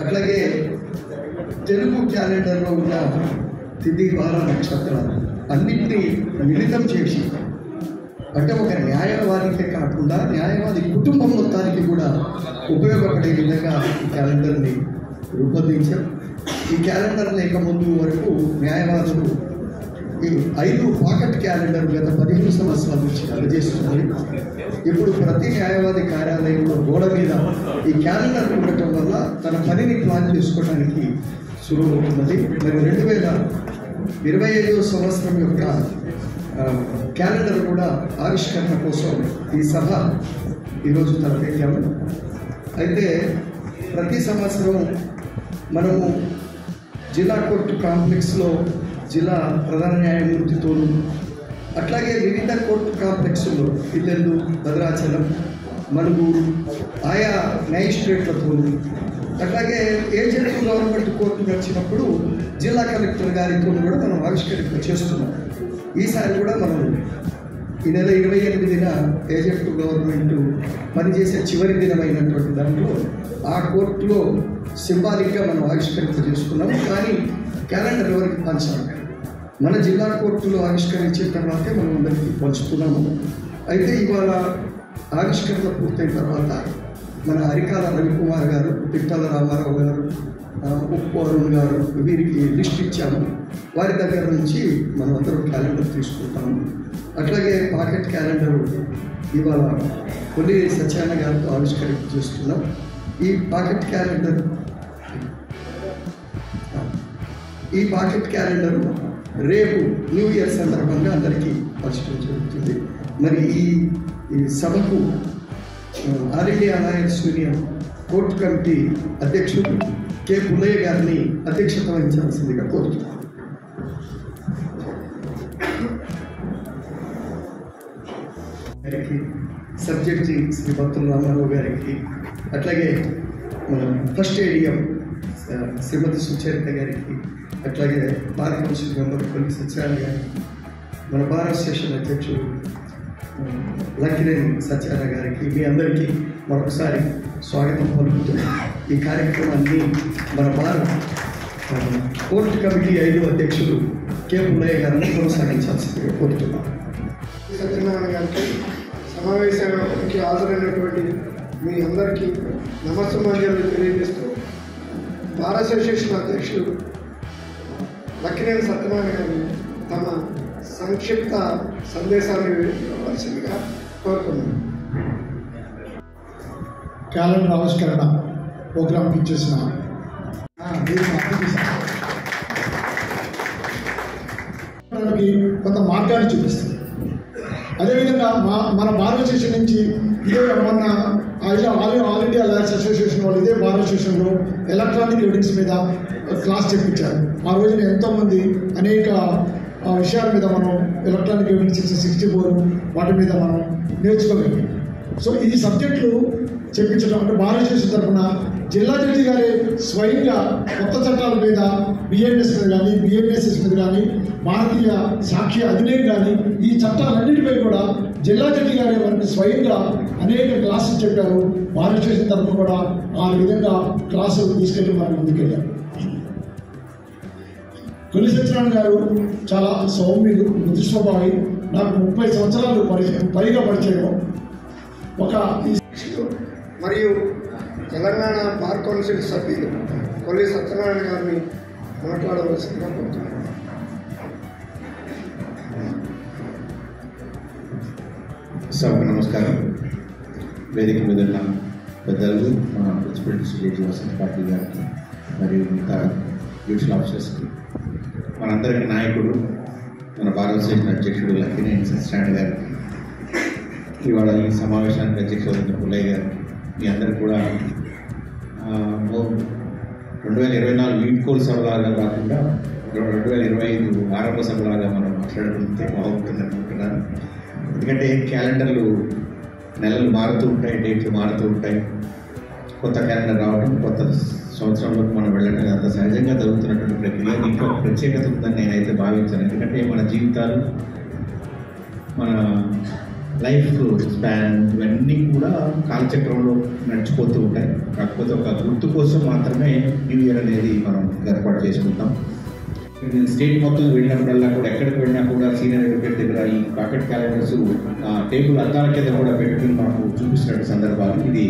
అట్లాగే తెలుగు క్యాలెండర్లో ఉన్న తిథి వార నక్షత్రాలు అన్నింటినీ మిళితం చేసి అంటే ఒక న్యాయవాదికే కాకుండా న్యాయవాది కుటుంబం మొత్తానికి కూడా ఉపయోగపడే విధంగా ఈ క్యాలెండర్ని రూపొందించాం. ఈ క్యాలెండర్ లేక ముందు వరకు న్యాయవాదులు ఈ 5 పాకెట్ క్యాలెండర్ గత 15 సంవత్సరాల నుంచి అందజేస్తున్నారు. ఇప్పుడు ప్రతి న్యాయవాది కార్యాలయంలో గోడ మీద ఈ క్యాలెండర్ ఉండటం వల్ల తన పనిని ప్లాన్ చేసుకోవడానికి సులువవుతున్నది. మరి 2025 సంవత్సరం యొక్క క్యాలెండర్ కూడా ఆవిష్కరణ కోసం ఈ సభ ఈరోజు తలపెట్టాము. అయితే ప్రతి సంవత్సరం మనము జిల్లా కోర్టు కాంప్లెక్స్లో జిల్లా ప్రధాన న్యాయమూర్తితోనూ అట్లాగే వివిధ కోర్టు కాంప్లెక్స్లో ఇల్లెల్లు, భద్రాచలం, మనుగూరు ఆయా మ్యాజిస్ట్రేట్లతోనూ అట్లాగే ఏజెంట్ గవర్నమెంట్ కోర్టుకు వచ్చినప్పుడు జిల్లా కలెక్టర్ గారితో కూడా మనం ఆవిష్కరణ చేస్తున్నాం. ఈసారి కూడా మనం ఈ నెల 28న ఏజెంట్ గవర్నమెంట్ పనిచేసే చివరి దినమైనటువంటి దాంట్లో ఆ కోర్టులో సింబాలిక్గా మనం ఆవిష్కరణ చేసుకున్నాము. కానీ క్యాలెండర్ ఎవరికి పంచాలి? మన జిల్లా కోర్టులో ఆవిష్కరించిన తర్వాతే మనం అందరికీ పంచుతున్నాము. అయితే ఇవాళ ఆవిష్కరణ పూర్తయిన తర్వాత మన అరికాల రవికుమార్ గారు, పిట్టల రామారావు గారు, ఉప్పు అరుణ్ గారు వీరికి లిస్ట్ ఇచ్చాము. వారి దగ్గర నుంచి మనం అందరం క్యాలెండర్ తీసుకుంటాము. అట్లాగే పాకెట్ క్యాలెండర్ ఇవాళ కొల్లి సత్యనారాయణ గారితో ఆవిష్కరణ చేస్తున్నాం. ఈ పాకెట్ క్యాలెండర్ రేపు న్యూ ఇయర్ సందర్భంగా అందరికీ పంచడం జరుగుతుంది. మరి ఈ సభకు all India alliance union court committee అధ్యక్షుడు కె పుల్లయ్య గారిని అధ్యక్షత వహించాల్సిందిగా కోరుతున్నాను. గారికి, సబ్జెక్ట్ శ్రీ భక్తుల రామారావు గారికి, అట్లాగే ఫస్ట్ ఏడిఎం శ్రీమతి సుచరిత గారికి, అట్లాగే bar council member Kolli Satyanarayana గారికి, మన బార్ అసోసియేషన్ అధ్యక్షుడు లక్కినేని సత్యనారాయణ గారికి, మీ అందరికీ మరొకసారి స్వాగతం పలుకుతూ ఈ కార్యక్రమాన్ని మన బార్ కోర్టు కమిటీ 5 అధ్యక్షులు కె పుల్లయ్య గారిని కొనసాగించాల్సిందిగా కోరుతున్నాను. సత్యనారాయణ గారికి సమావేశానికి హాజరైనటువంటి మీ అందరికీ నమస్సుమాంజలు తెలియజేస్తూ బార్ అసోసియేషన్ అధ్యక్షులు లక్కినేని సత్యనారాయణ గారు తమ సంక్షిప్త సందేశాన్ని ఇవ్వవలసిందిగా కోరుతున్నాను. క్యాలెండర్ ఆవిష్కరణ ప్రోగ్రాంకి ఇచ్చేసిన కొంత మార్గాన్ని చూపిస్తుంది. అదేవిధంగా మన బార్ అసోసియేషన్ నుంచి ఇదే మొన్న ఆల్ ఇండియా లాయర్స్ అసోసియేషన్ వాళ్ళు ఇదే బార్ అసోసియేషన్లో ఎలక్ట్రానిక్ ఎవిడెన్స్ మీద క్లాస్ చెప్పించారు. ఆ రోజున ఎంతోమంది అనేక విషయాల మీద మనం ఎలక్ట్రానిక్ ఎవిడెన్స్ 64 వాటి మీద మనం నేర్చుకోగలిగాం. సో ఈ సబ్జెక్టులు చెప్పించడం అంటే బార్ అసోసియేషన్ తరఫున జిల్లా జడ్జి గారే స్వయంగా కొత్త చట్టాల మీద బిఎన్ఎస్ మీద కానీ బిఎన్ఎస్ఎస్ మీద కానీ భారతీయ సాక్ష్య అధినియం కానీ ఈ చట్టాలన్నిటిపై కూడా జిల్లా జడ్జి గారే వారికి స్వయంగా అనేక క్లాసులు చెప్పారు. బార్ అసోసియేషన్ తరఫున కూడా ఆ విధంగా క్లాసులు తీసుకెళ్ళి మనం ముందుకెళ్ళారు. కొల్లి సత్యనారాయణ గారు చాలా సౌమ్యులు, మృదు స్వభావి. నాకు 30 సంవత్సరాలు పైగా పరిచయం. మరియు తెలంగాణ బార్ కౌన్సిల్ సభ్యులు కొల్లి సత్యనారాయణ గారిని మాట్లాడవలసిందిగా కోరుతున్నాను. సభకు నమస్కారం. వేదిక మీద ఉన్న పెద్దలు, మా ప్రిన్సిపల్ డిస్ట్రిక్ట్ వసంత పాటిల్ గారికి మరియు మిగతా జ్యుడిషియల్ ఆఫీసర్స్కి, మనందరికీ నాయకుడు మన బార్ అసోసియేషన్ అధ్యక్షుడు లక్కినేని సత్యనారాయణ గారికి, ఇవాళ ఈ సమావేశానికి అధ్యక్షుడు పుల్లయ్య గారికి, మీ అందరికీ కూడా 2024 లీడ్ కోల్ సభలాగా కాకుండా 2025 ఆరంభ సభలాగా మనం మాట్లాడుకుంటే బాగుంటుంది అనుకుంటున్నాను. ఎందుకంటే క్యాలెండర్లు నెలలు మారుతూ ఉంటాయి, డేట్లు మారుతూ ఉంటాయి. కొత్త క్యాలెండర్ రావడం, కొత్త సంవత్సరంలోకి మనం వెళ్ళడం అంత సహజంగా జరుగుతున్నటువంటి ప్రక్రియ. దీంట్లో ప్రత్యేకత ఉందని నేనైతే భావించాను. ఎందుకంటే మన జీవితాలు, మన లైఫ్ స్పాన్ ఇవన్నీ కూడా కాలచక్రంలో నడిచిపోతూ ఉంటాయి. కాకపోతే ఒక గుర్తు కోసం మాత్రమే న్యూ ఇయర్ అనేది మనం ఏర్పాటు చేసుకుంటాం. స్టేట్ మొత్తం వెళ్ళినప్పుడల్లా కూడా ఎక్కడికి వెళ్ళినా కూడా సీనియర్ అడ్వకేట్ దగ్గర ఈ పాకెట్ క్యాలెండర్స్ టేబుల్ అద్దాల కింద కూడా పెట్టుకుని మనకు చూపిస్తున్న సందర్భాలు. ఇది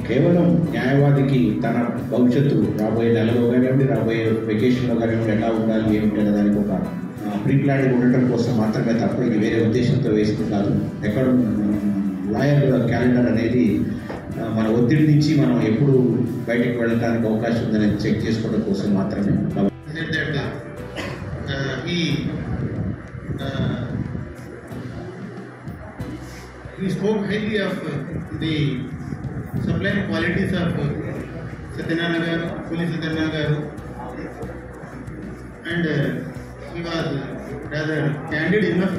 కేవలం న్యాయవాదికి తన భవిష్యత్తు రాబోయే నెలలో కానివ్వండి, రాబోయే వెకేషన్లో కానివ్వండి ఎలా ఉండాలి ఏమిటి అనే దానికి ఒక ప్రీ ప్లానింగ్ ఉండటం కోసం మాత్రమే తప్ప ఇది వేరే ఉద్దేశంతో వేసుకుంటారు. ఎక్కడ లాయర్ క్యాలెండర్ అనేది మన ఒత్తిడి నుంచి మనం ఎప్పుడు బయటకు వెళ్ళడానికి అవకాశం ఉందనేది చెక్ చేసుకోవడం కోసం మాత్రమే. He spoke highly of the sublime qualities of Satyanarayana Garu, Police Satyanarayana Garu, and he was rather candid enough.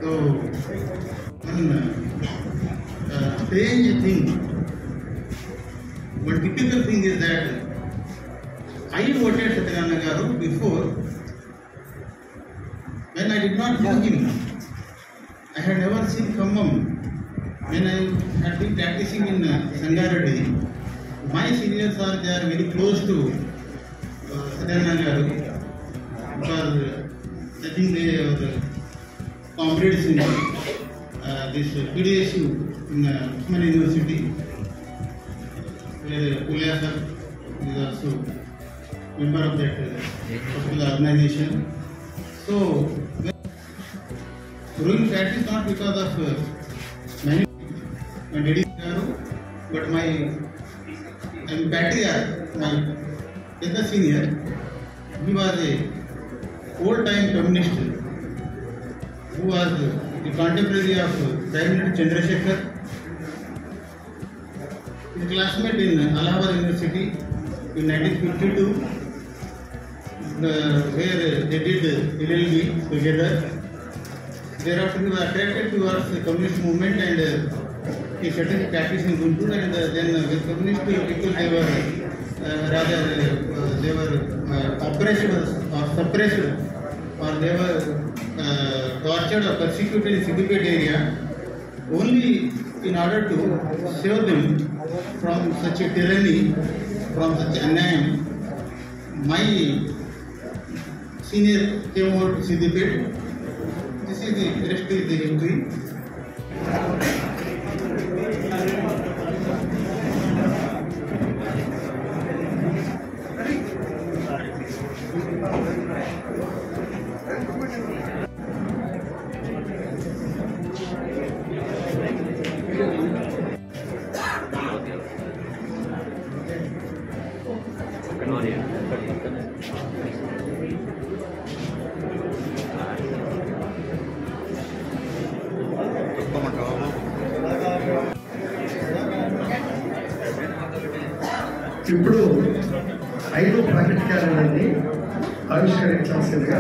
So, one strange thing, one typical thing is that I voted Satyanarayana Garu before when I did not know him. I had never seen Khammam. When I had been practicing in Sangareddy, my seniors they are very close to Satyanarayana Garu because I think they are comrades in this PDSU in Usman University, where Pulya sir is also member of that particular organization. So, growing fat is not because of my daddy, but my patriarch, my elder senior. He was a old-time communist who was the contemporary of Prime Minister Chandrasekhar. His classmate in Allahabad University in 1952, where they did LLB together. Thereafter, he was attracted towards the communist movement and he started practicing Guntur. And then with communist people, they were oppressed or suppressed, or they were tortured or persecuted in Siddipet area. Only in order to save them from such a tyranny, from such annayam, my senior came over to Siddipet. This is the rest is the history. ఇప్పుడు 5వ pocket క్యాలెండర్ని ఆవిష్కరించాల్సిందిగా